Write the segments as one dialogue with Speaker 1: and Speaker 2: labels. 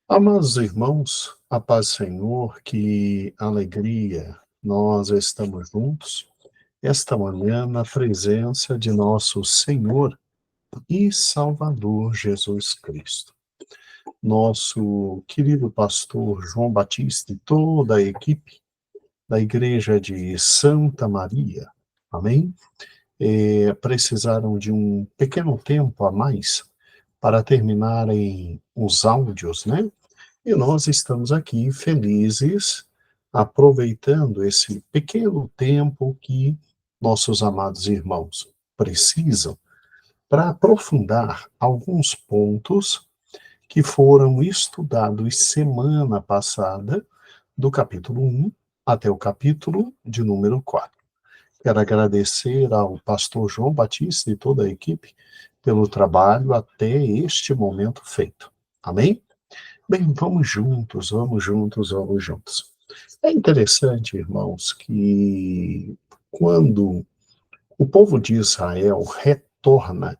Speaker 1: Amados irmãos, a paz do Senhor, que alegria nós estamos juntos esta manhã na presença de nosso Senhor e Salvador Jesus Cristo. Nosso querido pastor João Batista e toda a equipe da Igreja de Santa Maria, amém? Precisaram de um pequeno tempo a mais para terminarem os áudios, né? E nós estamos aqui felizes, aproveitando esse pequeno tempo que nossos amados irmãos precisam para aprofundar alguns pontos que foram estudados semana passada, do capítulo 1 até o capítulo de número 4. Quero agradecer ao pastor João Batista e toda a equipe pelo trabalho até este momento feito. Amém? Bem, vamos juntos, vamos juntos, vamos juntos. É interessante, irmãos, que quando o povo de Israel retorna,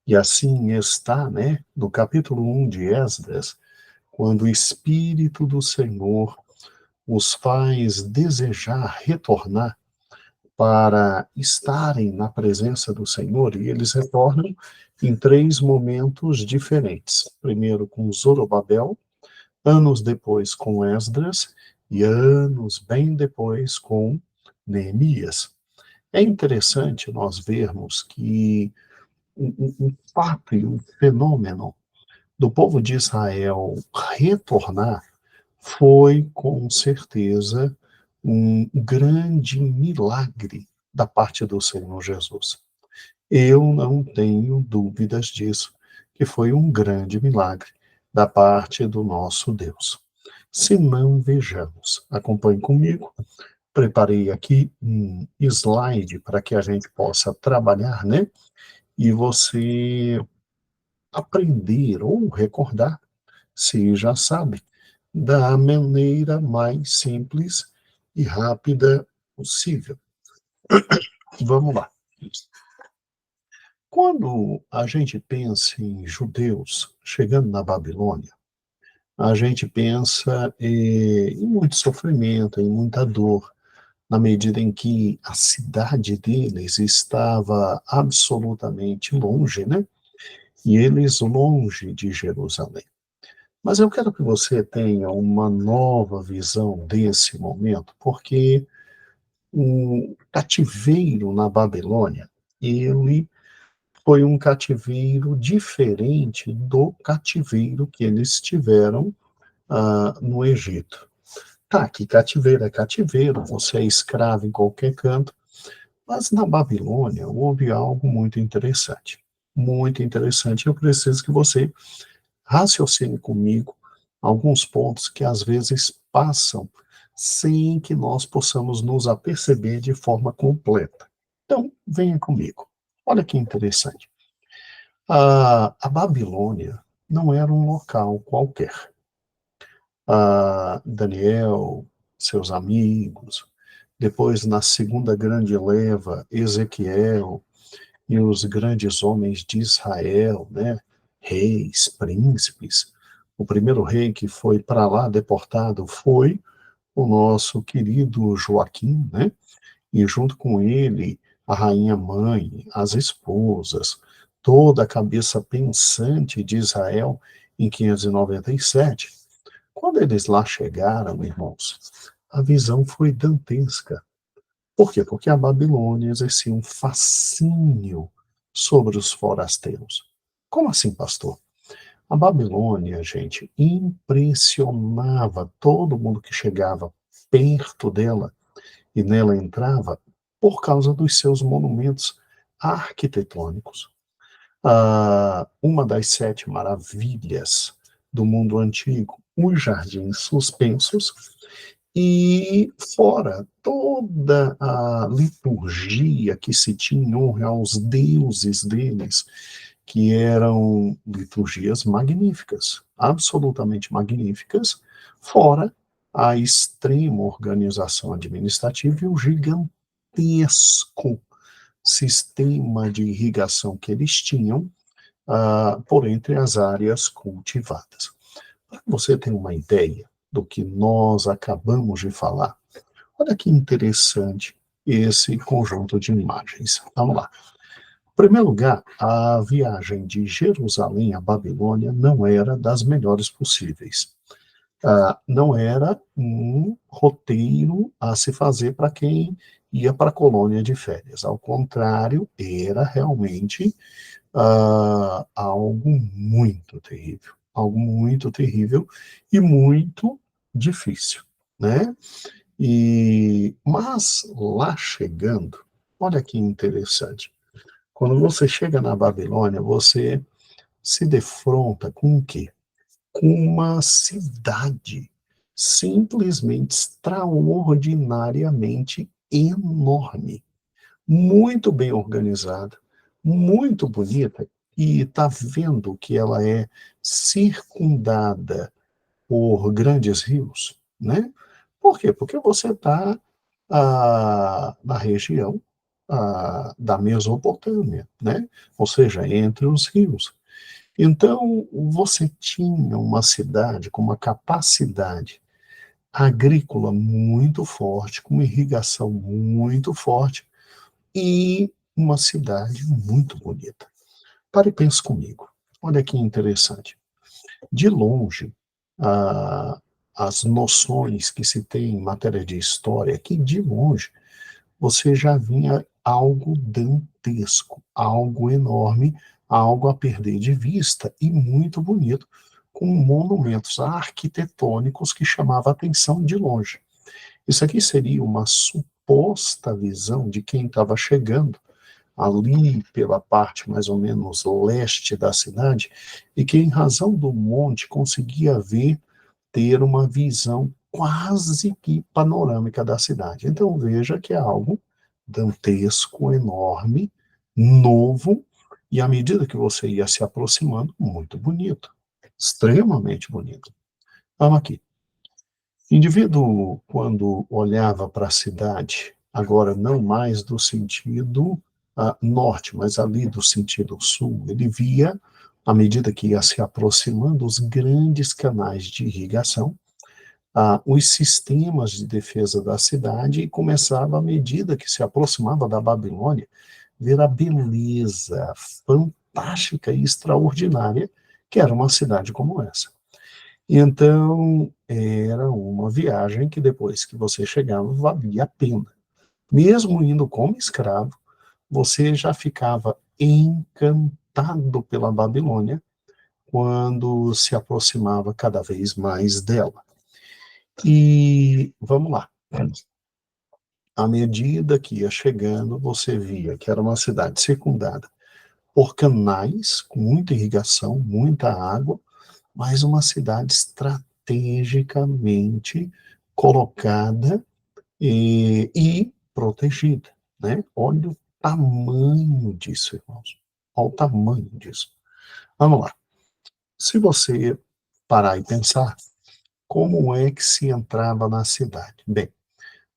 Speaker 1: e assim está, né, no capítulo 1 de Esdras, quando o Espírito do Senhor os faz desejar retornar para estarem na presença do Senhor, e eles retornam em três momentos diferentes. Primeiro com Zorobabel, anos depois com Esdras e anos bem depois com Neemias. É interessante nós vermos que um fato e um fenômeno do povo de Israel retornar foi, com certeza, um grande milagre da parte do Senhor Jesus. Eu não tenho dúvidas disso, que foi um grande milagre da parte do nosso Deus. Se não, vejamos. Acompanhe comigo. Preparei aqui um slide para que a gente possa trabalhar, né? E você aprender ou recordar, se já sabe, da maneira mais simples e rápida possível. Vamos lá. Quando a gente pensa em judeus chegando na Babilônia, a gente pensa em muito sofrimento, em muita dor, na medida em que a cidade deles estava absolutamente longe, né? E eles longe de Jerusalém. Mas eu quero que você tenha uma nova visão desse momento, porque o cativeiro na Babilônia, ele foi um cativeiro diferente do cativeiro que eles tiveram no Egito. Tá, que cativeiro é cativeiro, você é escravo em qualquer canto, mas na Babilônia houve algo muito interessante. Muito interessante. Eu preciso que você raciocine comigo alguns pontos que às vezes passam sem que nós possamos nos aperceber de forma completa. Então, venha comigo. Olha que interessante. A Babilônia não era um local qualquer. Daniel, seus amigos, depois na segunda grande leva, Ezequiel e os grandes homens de Israel, né? Reis, príncipes. O primeiro rei que foi para lá deportado foi o nosso querido Joaquim, né? E junto com ele, a rainha mãe, as esposas, toda a cabeça pensante de Israel em 597. Quando eles lá chegaram, irmãos, a visão foi dantesca. Por quê? Porque a Babilônia exercia um fascínio sobre os forasteiros. Como assim, pastor? A Babilônia, gente, impressionava todo mundo que chegava perto dela e nela entrava por causa dos seus monumentos arquitetônicos. Uma das sete maravilhas do mundo antigo, os jardins suspensos, e fora toda a liturgia que se tinha em honra aos deuses deles, que eram liturgias magníficas, absolutamente magníficas, fora a extrema organização administrativa e o gigantesco sistema de irrigação que eles tinham por entre as áreas cultivadas. Você tem uma ideia do que nós acabamos de falar? Olha que interessante esse conjunto de imagens. Vamos lá. Em primeiro lugar, a viagem de Jerusalém à Babilônia não era das melhores possíveis. Não era um roteiro a se fazer para quem ia para a colônia de férias. Ao contrário, era realmente algo muito terrível e muito difícil, né? Mas lá chegando, olha que interessante. Quando você chega na Babilônia, você se defronta com o quê? Com uma cidade simplesmente extraordinariamente enorme, muito bem organizada, muito bonita, e está vendo que ela é circundada por grandes rios, né? Por quê? Porque você está na região da Mesopotâmia, né? Ou seja, entre os rios. Então, você tinha uma cidade com uma capacidade agrícola muito forte, com uma irrigação muito forte e uma cidade muito bonita. Pare e pense comigo. Olha que interessante. De longe, ah, as noções que se tem em matéria de história, que de longe você já vinha algo dantesco, algo enorme, algo a perder de vista e muito bonito, com monumentos arquitetônicos que chamavam a atenção de longe. Isso aqui seria uma suposta visão de quem estava chegando ali pela parte mais ou menos leste da cidade, e que, em razão do monte, conseguia ver, ter uma visão quase que panorâmica da cidade. Então, veja que é algo dantesco, enorme, novo, e à medida que você ia se aproximando, muito bonito, extremamente bonito. Vamos aqui. O indivíduo, quando olhava para a cidade, agora não mais do sentido norte, mas ali do sentido sul, ele via, à medida que ia se aproximando, os grandes canais de irrigação, os sistemas de defesa da cidade, e começava, à medida que se aproximava da Babilônia, ver a beleza fantástica e extraordinária que era uma cidade como essa. Então, era uma viagem que depois que você chegava, valia a pena. Mesmo indo como escravo, você já ficava encantado pela Babilônia quando se aproximava cada vez mais dela. E vamos lá. À medida que ia chegando, você via que era uma cidade circundada por canais com muita irrigação, muita água, mas uma cidade estrategicamente colocada e protegida, né? Olha o tamanho disso, irmãos. Olha o tamanho disso. Vamos lá. Se você parar e pensar, como é que se entrava na cidade? Bem,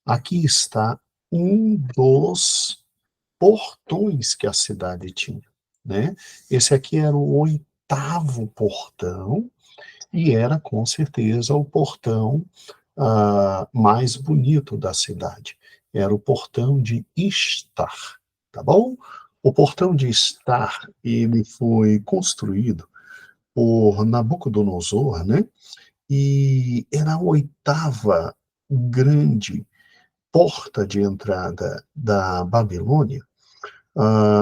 Speaker 1: aqui está um dos portões que a cidade tinha, né? Esse aqui era o oitavo portão e era com certeza o portão mais bonito da cidade. Era o portão de Istar, tá bom? O portão de Istar, ele foi construído por Nabucodonosor, né? E era a oitava grande porta de entrada da Babilônia,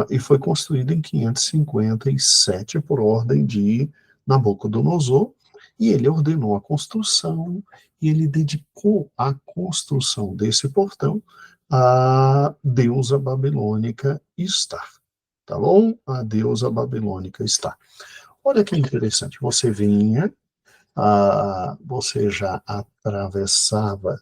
Speaker 1: e foi construído em 557 por ordem de Nabucodonosor, e ele ordenou a construção, e ele dedicou a construção desse portão à deusa babilônica Istar, tá bom? A deusa babilônica Istar. Olha que interessante, você vinha, você já atravessava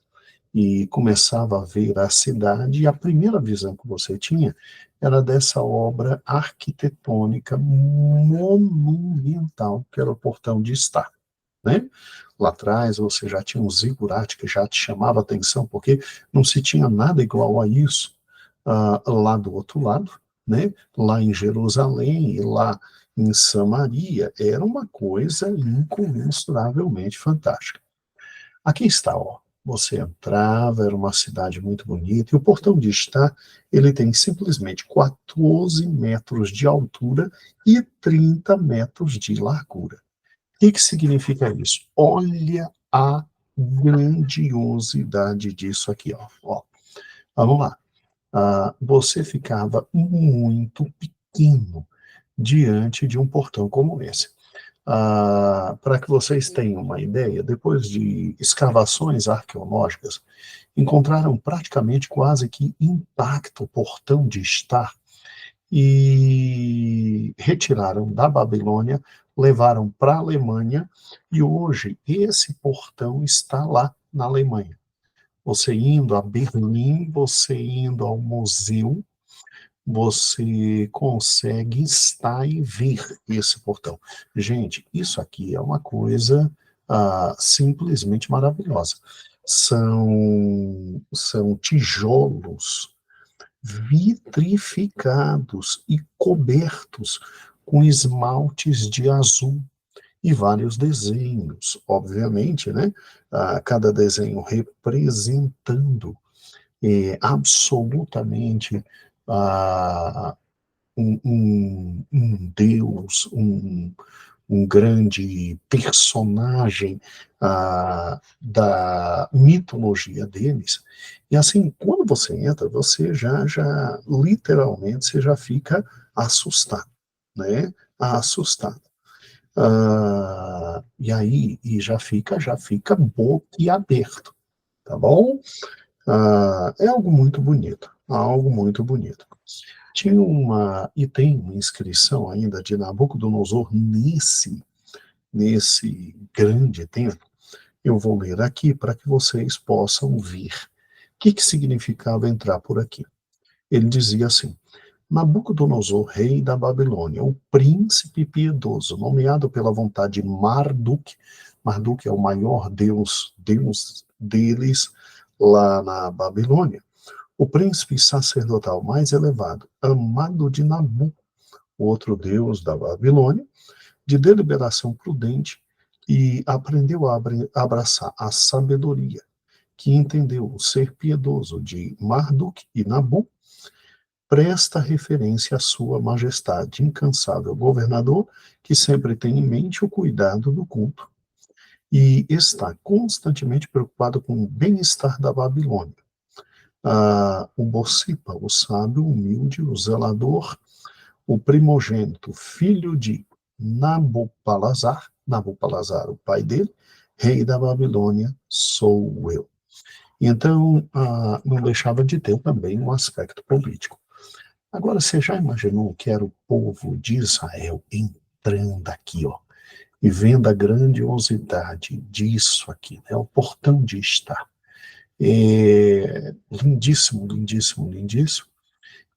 Speaker 1: e começava a ver a cidade, e a primeira visão que você tinha era dessa obra arquitetônica monumental, que era o Portão de Estar, né? Lá atrás você já tinha um zigurate que já te chamava atenção, porque não se tinha nada igual a isso lá do outro lado, né? Lá em Jerusalém e lá em Samaria, era uma coisa incomensuravelmente fantástica. Aqui está, ó. Você entrava, era uma cidade muito bonita, e o portão de estar, ele tem simplesmente 14 metros de altura e 30 metros de largura. O que significa isso? Olha a grandiosidade disso aqui, ó. Ó, vamos lá. Você ficava muito pequeno diante de um portão como esse. Para que vocês tenham uma ideia, depois de escavações arqueológicas, encontraram praticamente quase que intacto o portão de estar e retiraram da Babilônia, levaram para a Alemanha e hoje esse portão está lá na Alemanha. Você indo a Berlim, você indo ao museu, você consegue estar e ver esse portão. Gente, isso aqui é uma coisa simplesmente maravilhosa. São tijolos vitrificados e cobertos com esmaltes de azul e vários desenhos, obviamente, né? Cada desenho representando absolutamente ah, um deus, um grande personagem da mitologia deles. E assim, quando você entra, você literalmente, você já fica assustado, né? Assustado. E aí, já fica boquiaberto, tá bom? É algo muito bonito, algo muito bonito. E tem uma inscrição ainda de Nabucodonosor nesse grande templo. Eu vou ler aqui para que vocês possam ver. O que significava entrar por aqui? Ele dizia assim: Nabucodonosor, rei da Babilônia, o príncipe piedoso, nomeado pela vontade de Marduk. Marduk é o maior deus deles lá na Babilônia. O príncipe sacerdotal mais elevado, amado de Nabu, outro deus da Babilônia, de deliberação prudente, e aprendeu a abraçar a sabedoria, que entendeu o ser piedoso de Marduk e Nabu, presta referência à sua majestade, incansável governador, que sempre tem em mente o cuidado do culto e está constantemente preocupado com o bem-estar da Babilônia. O Bocipa, o sábio, humilde, o zelador, o primogênito, filho de Nabopalazar, o pai dele, rei da Babilônia, sou eu. Então, não deixava de ter também um aspecto político. Agora, você já imaginou que era o povo de Israel entrando aqui, ó, e vendo a grandiosidade disso aqui, né, o portão de estar. Lindíssimo, lindíssimo, lindíssimo.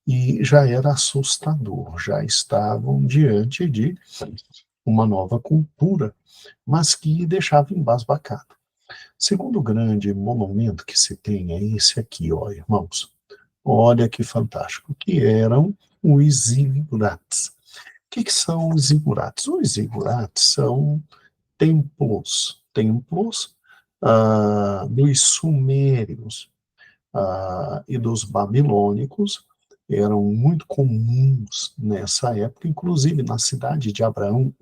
Speaker 1: E já era assustador, já estavam diante de uma nova cultura, mas que deixava embasbacado. Segundo grande monumento que se tem é esse aqui, ó, irmãos. Olha que fantástico, que eram os zigurates. O que são os zigurates? Os zigurates são templos dos sumérios e dos babilônicos, eram muito comuns nessa época, inclusive na cidade de Abraão,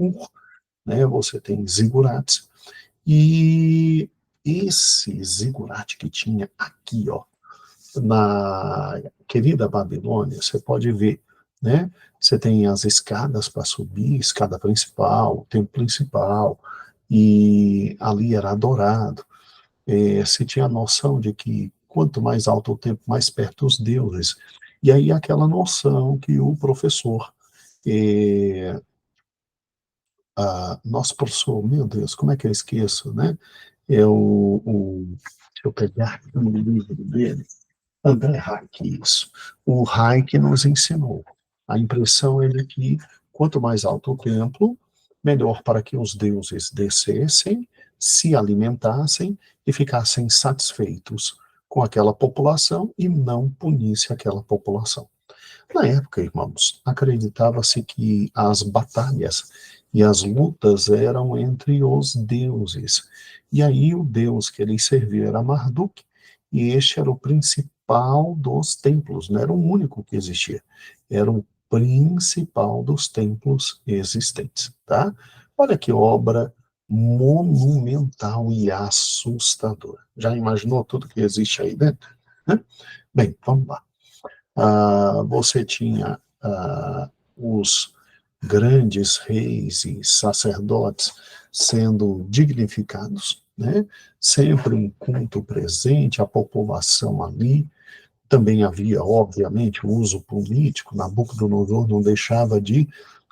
Speaker 1: né, você tem zigurates, e esse zigurate que tinha aqui, ó, na querida Babilônia, você pode ver, né? Você tem as escadas para subir, escada principal, o templo principal, e ali era adorado. Você tinha a noção de que quanto mais alto o templo, mais perto os deuses. E aí aquela noção que o professor, nosso professor, meu Deus, como é que eu esqueço, né? Deixa eu pegar aqui no livro dele, André Hayek, isso. O Hayek nos ensinou. A impressão é de que quanto mais alto o templo, melhor para que os deuses descessem, se alimentassem e ficassem satisfeitos com aquela população e não punisse aquela população. Na época, irmãos, acreditava-se que as batalhas e as lutas eram entre os deuses. E aí o deus que ele servia era Marduk, e este era o principal dos templos, não era o único que existia, era o principal dos templos existentes, tá? Olha que obra monumental e assustadora. Já imaginou tudo que existe aí dentro? Né? Bem, vamos lá. Você tinha os grandes reis e sacerdotes sendo dignificados, né? Sempre um culto presente, a população ali. Também havia, obviamente, o uso político. Nabucodonosor não deixava de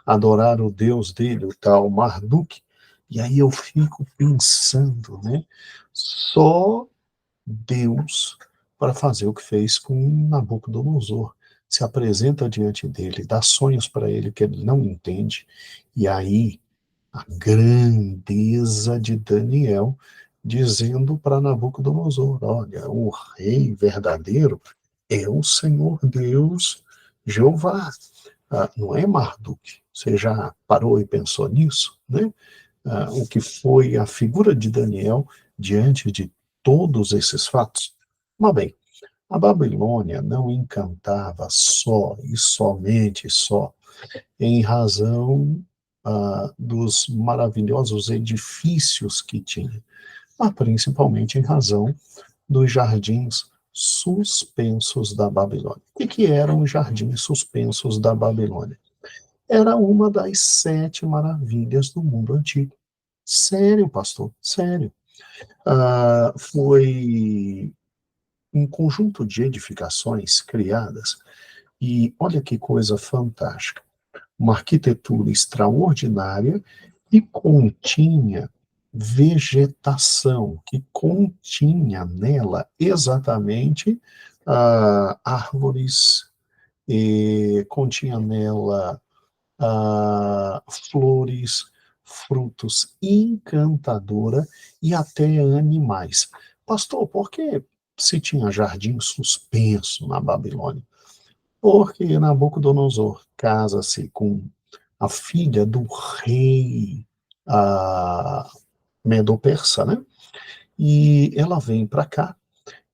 Speaker 1: adorar o deus dele, o tal Marduk. E aí eu fico pensando, né? Só Deus para fazer o que fez com Nabucodonosor. Se apresenta diante dele, dá sonhos para ele que ele não entende, e aí a grandeza de Daniel dizendo para Nabucodonosor: olha, o rei verdadeiro é o Senhor Deus Jeová, não é Marduk. Você já parou e pensou nisso, né? O que foi a figura de Daniel diante de todos esses fatos? Mas bem, a Babilônia não encantava só e somente só em razão dos maravilhosos edifícios que tinha, mas principalmente em razão dos jardins suspensos da Babilônia. O que eram os jardins suspensos da Babilônia? Era uma das 7 maravilhas do mundo antigo. Sério, pastor, sério. Foi um conjunto de edificações criadas, e olha que coisa fantástica. Uma arquitetura extraordinária que continha vegetação, que continha nela exatamente árvores, e continha nela flores, frutos encantadora e até animais. Pastor, por que se tinha jardim suspenso na Babilônia? Porque Nabucodonosor casa-se com a filha do rei ah, Medo-Persa, né? E ela vem para cá,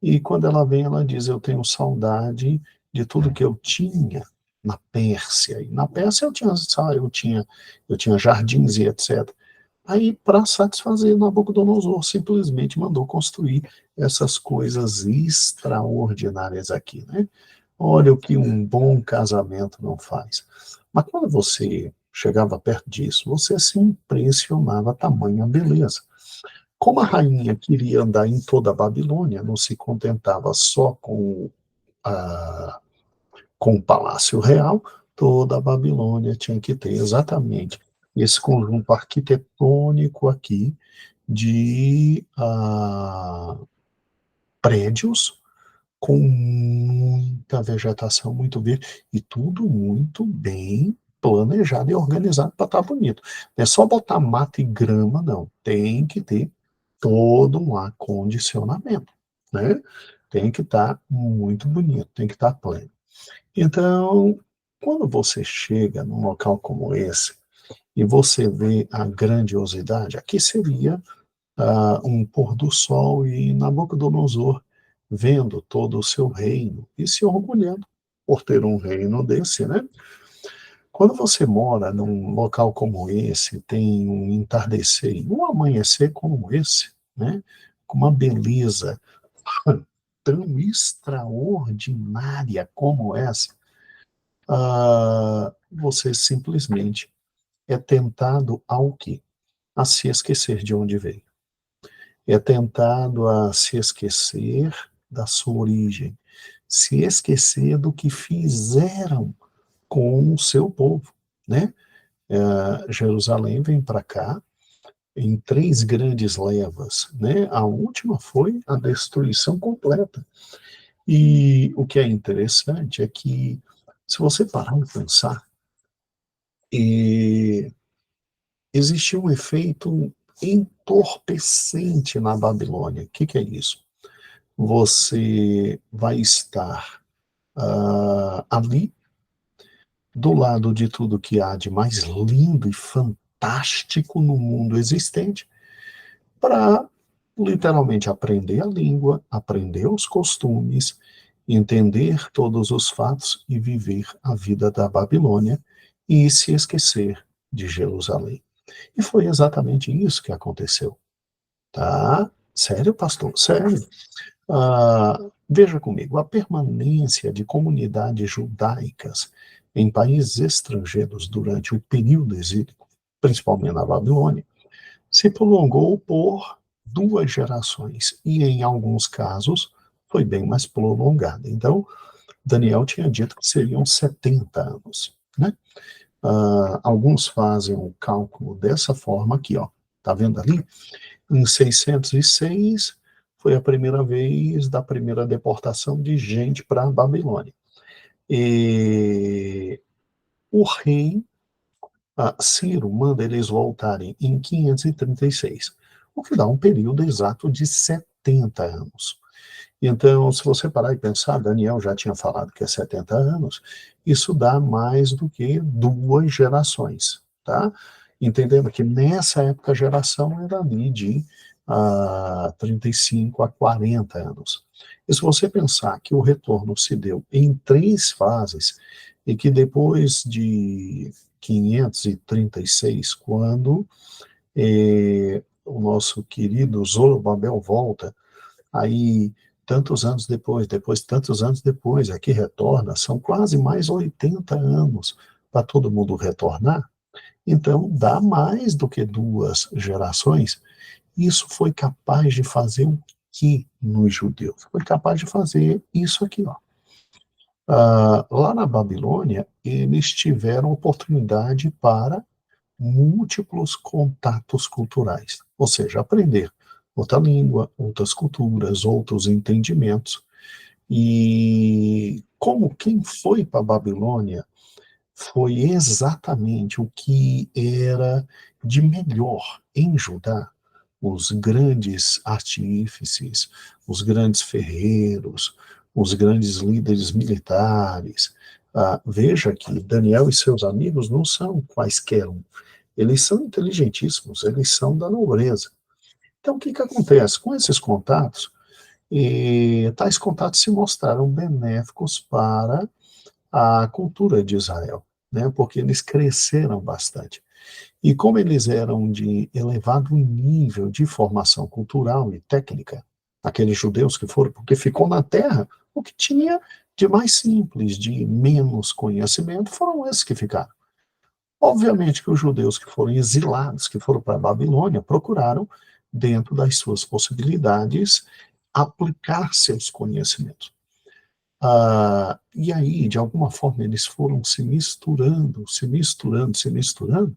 Speaker 1: e quando ela vem, ela diz: eu tenho saudade de tudo que eu tinha na Pérsia. E na Pérsia eu tinha jardins e etc. Aí, para satisfazer Nabucodonosor, simplesmente mandou construir essas coisas extraordinárias aqui, né? Olha o que um bom casamento não faz. Mas quando você chegava perto disso, você se impressionava a tamanha beleza. Como a rainha queria andar em toda a Babilônia, não se contentava só a, com o palácio real, toda a Babilônia tinha que ter exatamente esse conjunto arquitetônico aqui de prédios com muita vegetação, muito verde, e tudo muito bem planejado e organizado para estar bonito. Não é só botar mata e grama, não. Tem que ter todo um acondicionamento, né? Tem que estar muito bonito, tem que estar pleno. Então, quando você chega num local como esse e você vê a grandiosidade, aqui seria um pôr do sol e Nabucodonosor vendo todo o seu reino e se orgulhando por ter um reino desse, né? Quando você mora num local como esse, tem um entardecer e um amanhecer como esse, né? Com uma beleza tão extraordinária como essa, você simplesmente é tentado ao quê? A se esquecer de onde veio. É tentado a se esquecer da sua origem, se esquecer do que fizeram com o seu povo, né? Jerusalém vem para cá em 3 grandes levas, né? A última foi a destruição completa. E o que é interessante é que, se você parar e pensar, e existe um efeito entorpecente na Babilônia. O que é isso? Você vai estar ali do lado de tudo que há de mais lindo e fantástico no mundo existente, para literalmente aprender a língua, aprender os costumes, entender todos os fatos e viver a vida da Babilônia e se esquecer de Jerusalém. E foi exatamente isso que aconteceu, tá? Sério, pastor? Sério. Veja comigo, a permanência de comunidades judaicas em países estrangeiros durante o período exílico, principalmente na Babilônia, se prolongou por 2 gerações e, em alguns casos, foi bem mais prolongada. Então, Daniel tinha dito que seriam 70 anos, né? Alguns fazem o cálculo dessa forma aqui, ó. Tá vendo ali? Em 606 foi a primeira vez da primeira deportação de gente para a Babilônia. E o rei Ciro manda eles voltarem em 536, o que dá um período exato de 70 anos. Então, se você parar e pensar, Daniel já tinha falado que é 70 anos, isso dá mais do que 2 gerações, tá? Entendendo que nessa época a geração era ali de 35 a 40 anos. E se você pensar que o retorno se deu em 3 fases, e que depois de 536, quando o nosso querido Zorobabel volta, aí tantos anos depois tantos anos depois, aqui retorna, são quase mais 80 anos para todo mundo retornar, então dá mais do que 2 gerações. Isso foi capaz de fazer o que nos judeus? Foi capaz de fazer isso aqui, ó. Lá na Babilônia, eles tiveram oportunidade para múltiplos contatos culturais, ou seja, aprender outra língua, outras culturas, outros entendimentos. E como quem foi para a Babilônia foi exatamente o que era de melhor em Judá, os grandes artífices, os grandes ferreiros, os grandes líderes militares. Veja que Daniel e seus amigos não são quaisquer um, eles são inteligentíssimos, eles são da nobreza. Então, o que acontece? Com esses contatos, tais contatos se mostraram benéficos para a cultura de Israel, né? Porque eles cresceram bastante. E como eles eram de elevado nível de formação cultural e técnica, aqueles judeus que foram, porque ficou na terra o que tinha de mais simples, de menos conhecimento, foram esses que ficaram. Obviamente que os judeus que foram exilados, que foram para a Babilônia, procuraram, dentro das suas possibilidades, aplicar seus conhecimentos. E aí, de alguma forma, eles foram se misturando, se misturando, se misturando.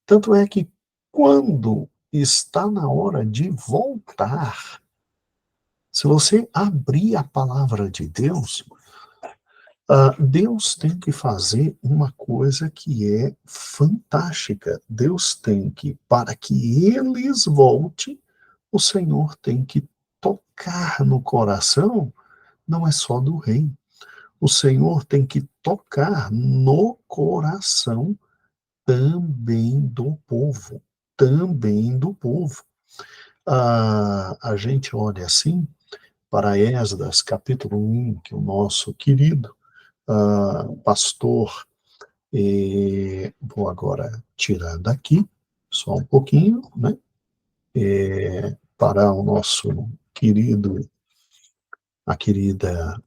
Speaker 1: Tanto é que, quando está na hora de voltar, se você abrir a palavra de Deus, Deus tem que fazer uma coisa que é fantástica. Deus tem que, para que eles voltem, o Senhor tem que tocar no coração, não é só do rei. O Senhor tem que tocar no coração também do povo. Também do povo. A gente olha assim para Esdras, capítulo 1, que o nosso querido pastor, vou agora tirar daqui, só um pouquinho, né? Para o nosso querido, a querida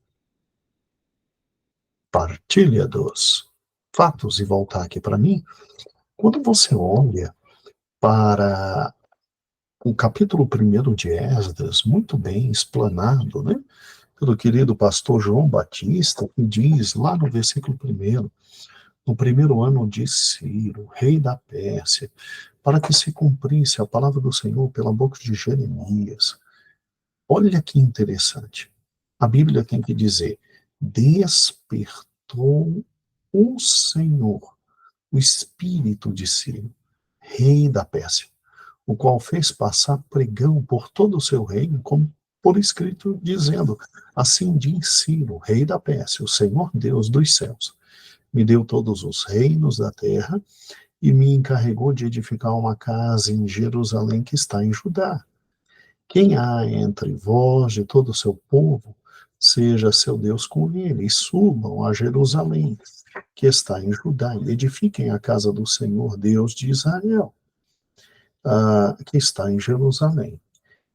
Speaker 1: partilha dos fatos e voltar aqui para mim. Quando você olha para o capítulo 1 de Esdras, muito bem explanado, né? Pelo querido pastor João Batista, que diz lá no versículo 1, no primeiro ano de Ciro, rei da Pérsia, para que se cumprisse a palavra do Senhor pela boca de Jeremias. Olha que interessante. A Bíblia tem que dizer: despertou o Senhor, o espírito de Ciro, rei da Pérsia, o qual fez passar pregão por todo o seu reino, como por escrito, dizendo: assim diz Ciro, rei da Pérsia, o Senhor Deus dos céus. me deu todos os reinos da terra e me encarregou de edificar uma casa em Jerusalém que está em Judá. Quem há entre vós, de todo o seu povo, seja seu Deus com ele, e subam a Jerusalém, que está em Judá, e edifiquem a casa do Senhor Deus de Israel, que está em Jerusalém.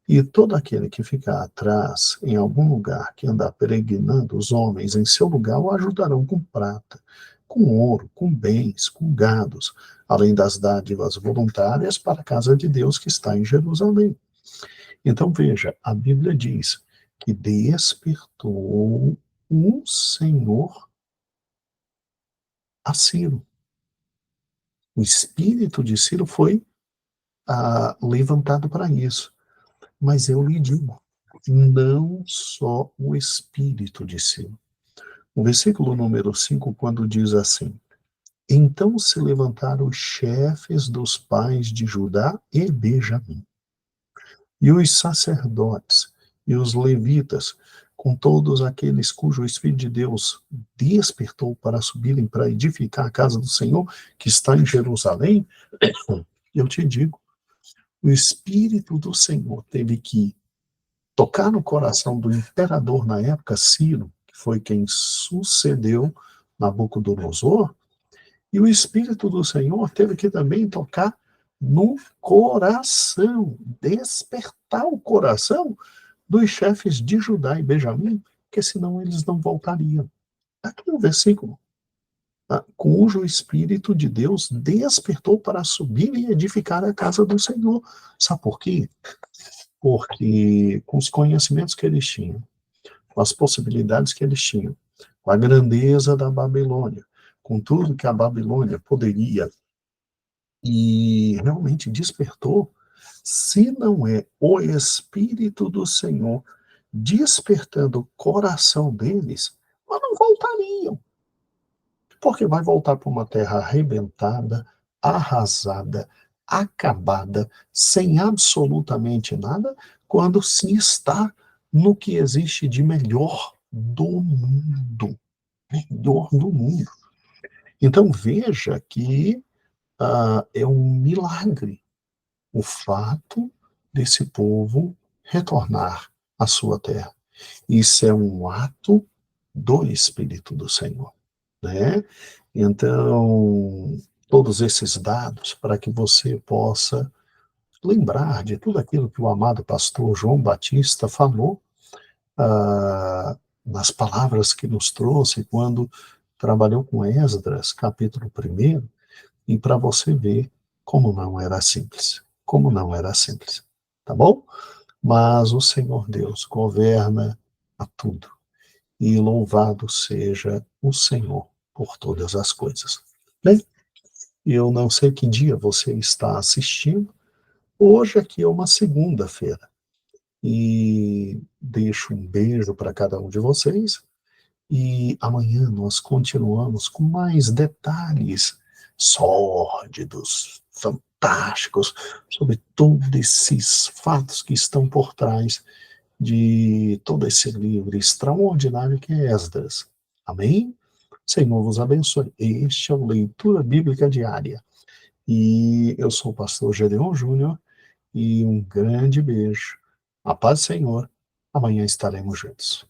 Speaker 1: E todo aquele que ficar atrás em algum lugar, que andar peregrinando os homens em seu lugar, o ajudarão com prata, com ouro, com bens, com gados, além das dádivas voluntárias para a casa de Deus que está em Jerusalém. Então veja, a Bíblia diz que despertou o Senhor a Ciro. O espírito de Ciro foi levantado para isso. Mas eu lhe digo, não só o espírito de Ciro. O versículo número 5, quando diz assim: Então se levantaram os chefes dos pais de Judá e Benjamim, e os sacerdotes, e os levitas, com todos aqueles cujo Espírito de Deus despertou para subirem para edificar a casa do Senhor, que está em Jerusalém. Eu te digo, o Espírito do Senhor teve que tocar no coração do imperador na época, Ciro, que foi quem sucedeu Nabucodonosor, e o Espírito do Senhor teve que também tocar no coração, despertar o coração dos chefes de Judá e Benjamim, porque senão eles não voltariam. Aqui no versículo, cujo Espírito de Deus despertou para subir e edificar a casa do Senhor. Sabe por quê? Porque com os conhecimentos que eles tinham, com as possibilidades que eles tinham, com a grandeza da Babilônia, com tudo que a Babilônia poderia, e realmente despertou, se não é o Espírito do Senhor despertando o coração deles, mas não voltariam. Porque vai voltar para uma terra arrebentada, arrasada, acabada, sem absolutamente nada, quando se está no que existe de melhor do mundo. Melhor do mundo. Então veja que é um milagre o fato desse povo retornar à sua terra. Isso é um ato do Espírito do Senhor, né? Então, todos esses dados para que você possa lembrar de tudo aquilo que o amado pastor João Batista falou nas palavras que nos trouxe quando trabalhou com Esdras, capítulo 1, e para você ver como não era simples, como não era simples, tá bom? Mas o Senhor Deus governa a tudo, e louvado seja o Senhor por todas as coisas. Bem, eu não sei que dia você está assistindo, hoje aqui é uma segunda-feira, e deixo um beijo para cada um de vocês, e amanhã nós continuamos com mais detalhes sórdidos, fantásticos, sobre todos esses fatos que estão por trás de todo esse livro extraordinário que é Esdras. Amém? Senhor vos abençoe. Este é o Leitura Bíblica Diária. E eu sou o pastor Gedeon Júnior, e um grande beijo. A paz do Senhor. Amanhã estaremos juntos.